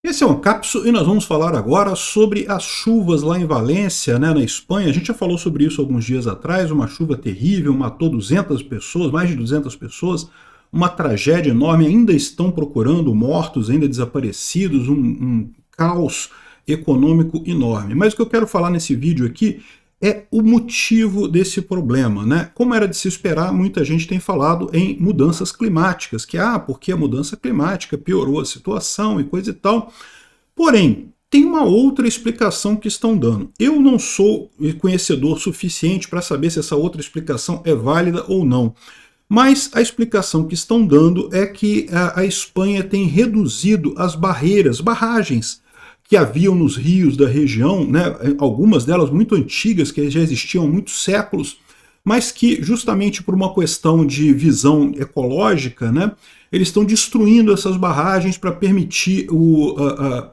Esse é um Capsu e nós vamos falar agora sobre as chuvas lá em Valência, né, na Espanha. A gente já falou sobre isso alguns dias atrás, uma chuva terrível, matou 200 pessoas, mais de 200 pessoas, uma tragédia enorme, ainda estão procurando mortos, ainda desaparecidos, um caos econômico enorme. Mas o que eu quero falar nesse vídeo aqui é o motivo desse problema, né? Como era de se esperar, muita gente tem falado em mudanças climáticas, que porque a mudança climática piorou a situação e coisa e tal. Porém, tem uma outra explicação que estão dando. Eu não sou conhecedor suficiente para saber se essa outra explicação é válida ou não. Mas a explicação que estão dando é que a Espanha tem reduzido as barragens que haviam nos rios da região, né, algumas delas muito antigas, que já existiam há muitos séculos, mas que justamente por uma questão de visão ecológica, né, eles estão destruindo essas barragens para permitir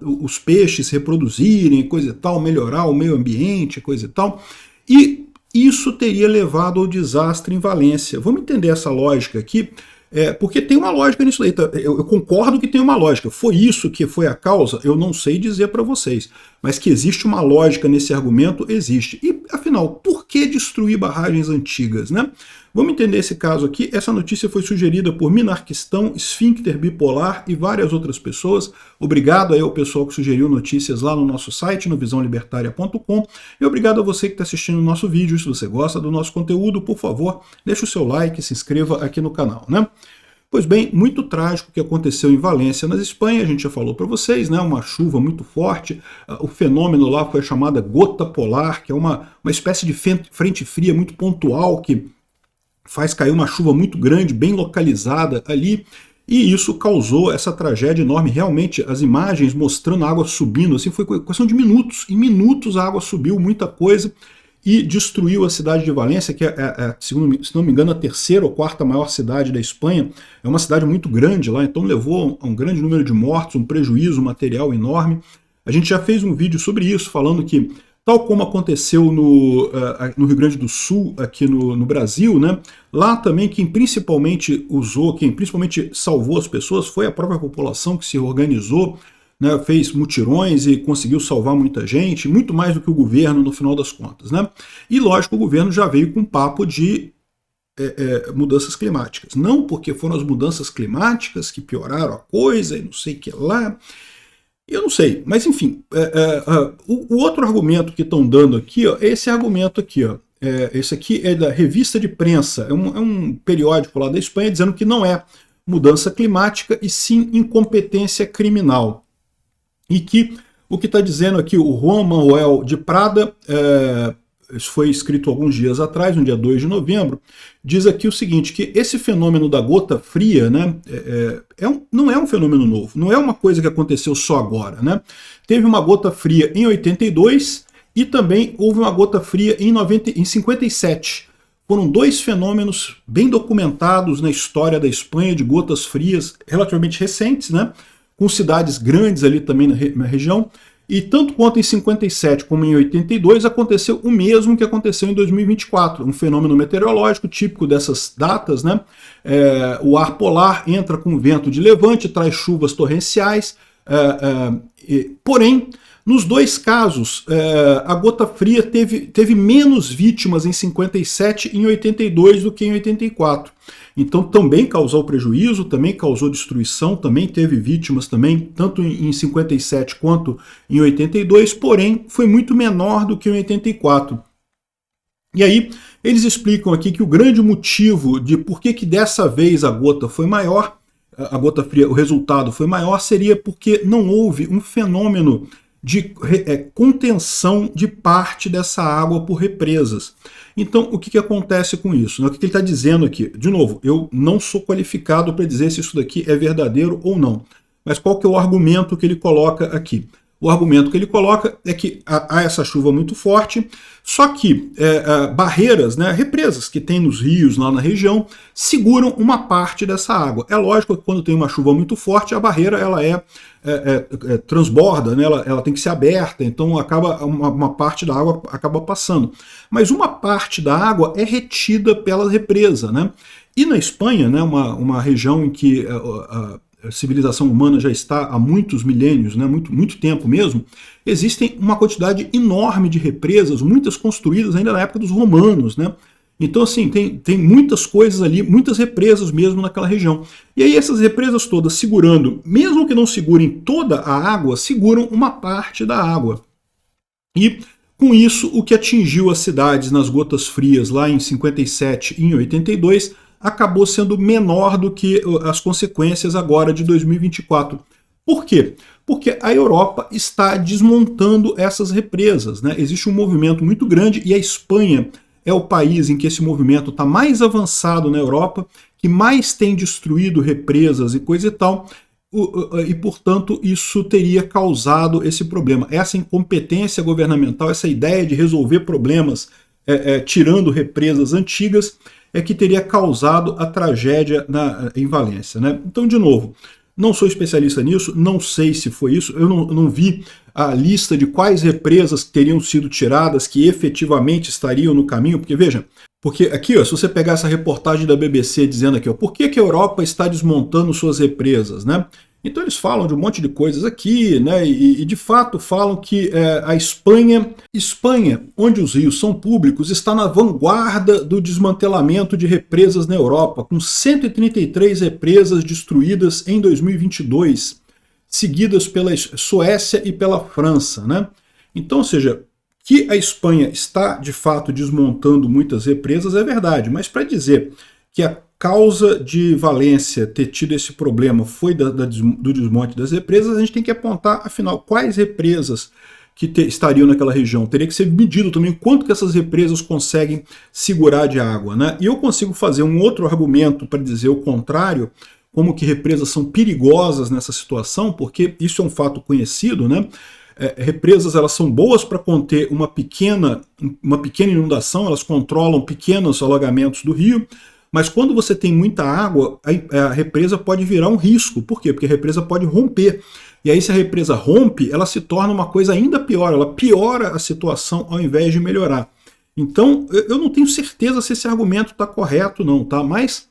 os peixes reproduzirem, coisa e tal, melhorar o meio ambiente, coisa e tal. E isso teria levado ao desastre em Valência. Vamos entender essa lógica aqui, porque tem uma lógica nisso aí. Eu concordo que tem uma lógica. Foi isso que foi a causa? Eu não sei dizer para vocês. Mas que existe uma lógica nesse argumento, existe. E, afinal, por que destruir barragens antigas, né? Vamos entender esse caso aqui. Essa notícia foi sugerida por Minarquistão, Esfíncter Bipolar e várias outras pessoas. Obrigado aí ao pessoal que sugeriu notícias lá no nosso site, no visãolibertaria.com. E obrigado a você que está assistindo o nosso vídeo. Se você gosta do nosso conteúdo, por favor, deixe o seu like, se inscreva aqui no canal, né? Pois bem, muito trágico o que aconteceu em Valência, na Espanha, a gente já falou para vocês, né, uma chuva muito forte, o fenômeno lá foi a chamada gota polar, que é uma espécie de frente fria muito pontual, que faz cair uma chuva muito grande, bem localizada ali, e isso causou essa tragédia enorme. Realmente, as imagens mostrando a água subindo, assim, foi questão de minutos, em minutos a água subiu, muita coisa, e destruiu a cidade de Valência, que segundo, se não me engano, a terceira ou quarta maior cidade da Espanha. É uma cidade muito grande lá, então levou a um grande número de mortos, um prejuízo material enorme. A gente já fez um vídeo sobre isso, falando que, tal como aconteceu no Rio Grande do Sul, aqui no Brasil, né, lá também quem principalmente salvou as pessoas foi a própria população que se organizou, né, fez mutirões e conseguiu salvar muita gente, muito mais do que o governo no final das contas, né? E lógico, o governo já veio com papo de mudanças climáticas. Não porque foram as mudanças climáticas que pioraram a coisa e não sei o que lá. Eu não sei, mas enfim, o outro argumento que estão dando aqui, ó, é esse argumento aqui, ó. Esse aqui é da Revista de Prensa, é um periódico lá da Espanha, dizendo que não é mudança climática e sim incompetência criminal. E que o que está dizendo aqui o Juan Manuel de Prada, isso foi escrito alguns dias atrás, no dia 2 de novembro, diz aqui o seguinte, que esse fenômeno da gota fria, né, não é um fenômeno novo, não é uma coisa que aconteceu só agora, né? Teve uma gota fria em 82 e também houve uma gota fria em 57. Foram dois fenômenos bem documentados na história da Espanha de gotas frias relativamente recentes, né? Com cidades grandes ali também na região, e tanto quanto em 57 como em 82 aconteceu o mesmo que aconteceu em 2024, um fenômeno meteorológico típico dessas datas, né? O ar polar entra com vento de levante, traz chuvas torrenciais, porém, nos dois casos, a gota fria teve menos vítimas em 57 e em 82 do que em 84. Então também causou prejuízo, também causou destruição, também teve vítimas também, tanto em 57 quanto em 82, porém foi muito menor do que em 84. E aí eles explicam aqui que o grande motivo de por que dessa vez a gota foi maior, a gota fria, o resultado foi maior, seria porque não houve um fenômeno de contenção de parte dessa água por represas. Então, o que acontece com isso? O que ele está dizendo aqui? De novo, eu não sou qualificado para dizer se isso daqui é verdadeiro ou não. Mas qual que é o argumento que ele coloca aqui? O argumento que ele coloca é que há essa chuva muito forte, só que barreiras, né, represas que tem nos rios lá na região, seguram uma parte dessa água. É lógico que quando tem uma chuva muito forte, a barreira ela transborda, né, ela tem que ser aberta, então uma parte da água acaba passando. Mas uma parte da água é retida pela represa, né? E na Espanha, né, uma região em que a civilização humana já está há muitos milênios, né, muito tempo mesmo, existem uma quantidade enorme de represas, muitas construídas ainda na época dos romanos, né? Então, assim, tem muitas coisas ali, muitas represas mesmo naquela região. E aí essas represas todas segurando, mesmo que não segurem toda a água, seguram uma parte da água. E com isso, o que atingiu as cidades nas gotas frias lá em 57 e em 82 acabou sendo menor do que as consequências agora de 2024. Por quê? Porque a Europa está desmontando essas represas, né? Existe um movimento muito grande e a Espanha é o país em que esse movimento está mais avançado na Europa, que mais tem destruído represas e coisa e tal, e, portanto, isso teria causado esse problema. Essa incompetência governamental, essa ideia de resolver problemas tirando represas antigas, é que teria causado a tragédia em Valência, né? Então, de novo, não sou especialista nisso, não sei se foi isso, eu não vi a lista de quais represas teriam sido tiradas que efetivamente estariam no caminho, porque veja, porque aqui, ó, se você pegar essa reportagem da BBC dizendo aqui, ó, por que a Europa está desmontando suas represas, né? Então eles falam de um monte de coisas aqui, né? E de fato falam que a Espanha, onde os rios são públicos, está na vanguarda do desmantelamento de represas na Europa, com 133 represas destruídas em 2022, seguidas pela Suécia e pela França, né? Então, ou seja, que a Espanha está de fato desmontando muitas represas é verdade, mas para dizer que a causa de Valência ter tido esse problema foi do desmonte das represas, a gente tem que apontar, afinal, quais represas que estariam naquela região. Teria que ser medido também quanto que essas represas conseguem segurar de água, né? E eu consigo fazer um outro argumento para dizer o contrário, como que represas são perigosas nessa situação, porque isso é um fato conhecido, né? Represas elas são boas para conter uma pequena inundação, elas controlam pequenos alagamentos do rio, mas quando você tem muita água, a represa pode virar um risco. Por quê? Porque a represa pode romper. E aí se a represa rompe, ela se torna uma coisa ainda pior, ela piora a situação ao invés de melhorar. Então, eu não tenho certeza se esse argumento está correto não, tá? Mas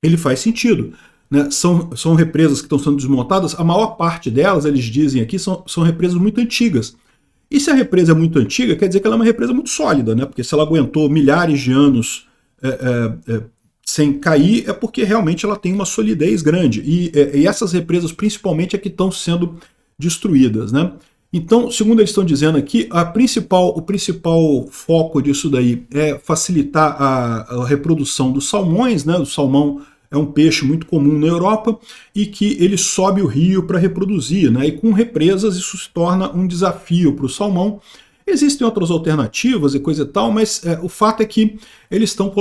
ele faz sentido. Né? São represas que estão sendo desmontadas, a maior parte delas, eles dizem aqui, são represas muito antigas. E se a represa é muito antiga, quer dizer que ela é uma represa muito sólida, né? Porque se ela aguentou milhares de anos sem cair, é porque realmente ela tem uma solidez grande. E essas represas, principalmente, é que estão sendo destruídas, né? Então, segundo eles estão dizendo aqui, o principal foco disso daí é facilitar a reprodução dos salmões, né? O salmão é um peixe muito comum na Europa e que ele sobe o rio para reproduzir, né? E com represas isso se torna um desafio para o salmão. Existem outras alternativas e coisa e tal, mas o fato é que eles estão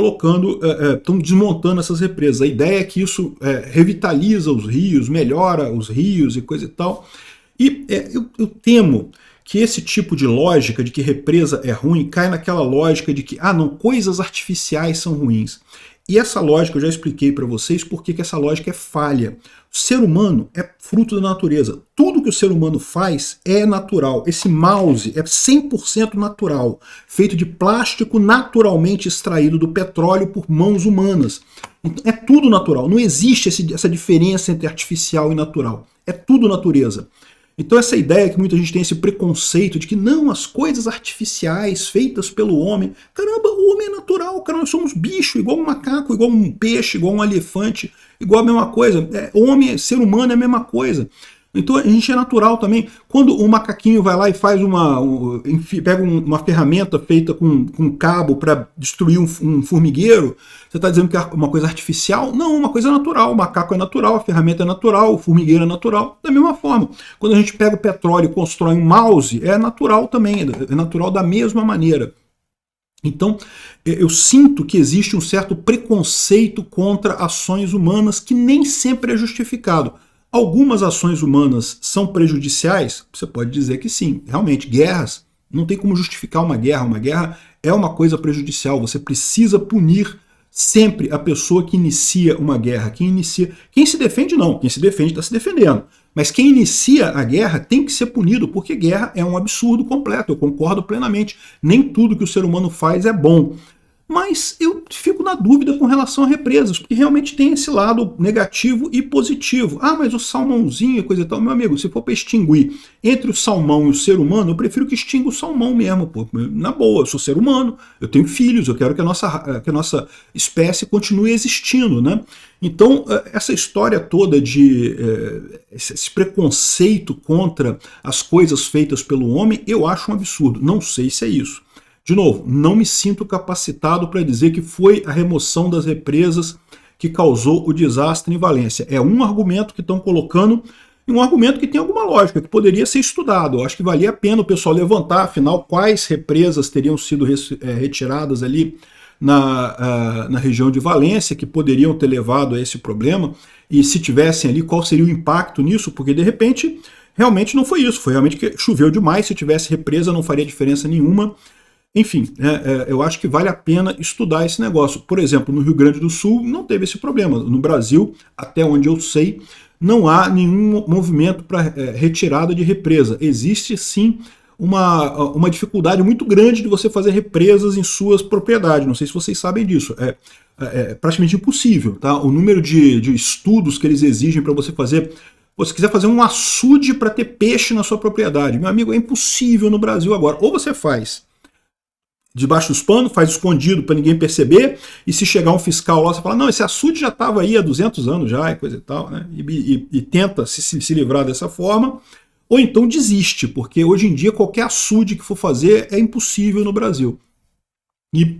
estão desmontando essas represas. A ideia é que isso revitaliza os rios, melhora os rios e coisa e tal. E eu temo que esse tipo de lógica de que represa é ruim cai naquela lógica de que, não, coisas artificiais são ruins. E essa lógica eu já expliquei para vocês porque que essa lógica é falha. O ser humano é fruto da natureza. Tudo que o ser humano faz é natural. Esse mouse é 100% natural, feito de plástico naturalmente extraído do petróleo por mãos humanas. Então, é tudo natural. Não existe essa diferença entre artificial e natural. É tudo natureza. Então essa ideia que muita gente tem esse preconceito de que não, as coisas artificiais feitas pelo homem, caramba, o homem é natural, cara, nós somos bicho, igual um macaco, igual um peixe, igual um elefante, igual a mesma coisa, homem, ser humano é a mesma coisa. Então a gente é natural também. Quando o macaquinho vai lá e faz pega uma ferramenta feita com cabo para destruir um formigueiro, você está dizendo que é uma coisa artificial? Não, uma coisa natural. O macaco é natural, a ferramenta é natural, o formigueiro é natural. Da mesma forma, quando a gente pega o petróleo e constrói um mouse, é natural também, é natural da mesma maneira. Então, eu sinto que existe um certo preconceito contra ações humanas que nem sempre é justificado. Algumas ações humanas são prejudiciais? Você pode dizer que sim. Realmente, guerras, não tem como justificar uma guerra. Uma guerra é uma coisa prejudicial. Você precisa punir sempre a pessoa que inicia uma guerra. Quem se defende, não. Quem se defende está se defendendo. Mas quem inicia a guerra tem que ser punido, porque guerra é um absurdo completo. Eu concordo plenamente. Nem tudo que o ser humano faz é bom. mas eu fico na dúvida com relação a represas, porque realmente tem esse lado negativo e positivo. Ah, mas o salmãozinho e coisa e tal. Meu amigo, se for para extinguir entre o salmão e o ser humano, eu prefiro que extinga o salmão mesmo, pô. Na boa, eu sou ser humano, eu tenho filhos, eu quero que a nossa espécie continue existindo, né? Então, essa história toda de esse preconceito contra as coisas feitas pelo homem, eu acho um absurdo. Não sei se é isso. De novo, não me sinto capacitado para dizer que foi a remoção das represas que causou o desastre em Valência. É um argumento que estão colocando, e um argumento que tem alguma lógica, que poderia ser estudado. Eu acho que valia a pena o pessoal levantar, afinal, quais represas teriam sido retiradas ali na região de Valência, que poderiam ter levado a esse problema, e se tivessem ali, qual seria o impacto nisso, porque de repente, realmente não foi isso, foi realmente que choveu demais, se tivesse represa não faria diferença nenhuma. Enfim, eu acho que vale a pena estudar esse negócio. Por exemplo, no Rio Grande do Sul não teve esse problema. No Brasil, até onde eu sei, não há nenhum movimento para retirada de represa. Existe sim uma dificuldade muito grande de você fazer represas em suas propriedades. Não sei se vocês sabem disso. É praticamente impossível. Tá? O número de estudos que eles exigem para você fazer. Se quiser fazer um açude para ter peixe na sua propriedade, meu amigo, é impossível no Brasil agora. Ou você faz debaixo dos panos, faz escondido para ninguém perceber, e se chegar um fiscal lá, você fala, não, esse açude já estava aí há 200 anos já, e coisa e tal, né? E tenta se livrar dessa forma, ou então desiste, porque hoje em dia qualquer açude que for fazer é impossível no Brasil. E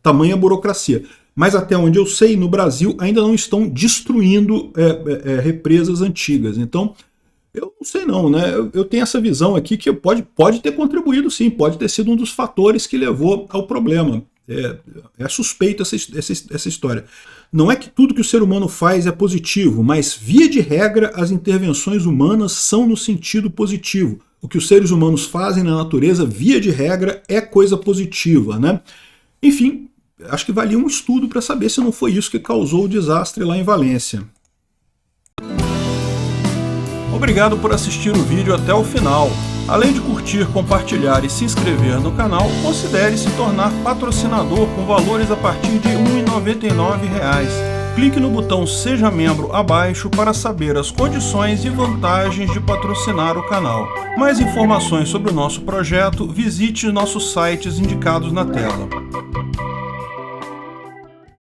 tamanha burocracia. Mas até onde eu sei, no Brasil ainda não estão destruindo represas antigas. Então, eu não sei não, né? Eu tenho essa visão aqui que pode ter contribuído sim, pode ter sido um dos fatores que levou ao problema. É suspeito essa história. Não é que tudo que o ser humano faz é positivo, mas via de regra as intervenções humanas são no sentido positivo. O que os seres humanos fazem na natureza, via de regra, é coisa positiva, né? Enfim, acho que valia um estudo para saber se não foi isso que causou o desastre lá em Valência. Obrigado por assistir o vídeo até o final. Além de curtir, compartilhar e se inscrever no canal, considere se tornar patrocinador com valores a partir de R$ 1,99. Clique no botão Seja Membro abaixo para saber as condições e vantagens de patrocinar o canal. Mais informações sobre o nosso projeto, visite nossos sites indicados na tela.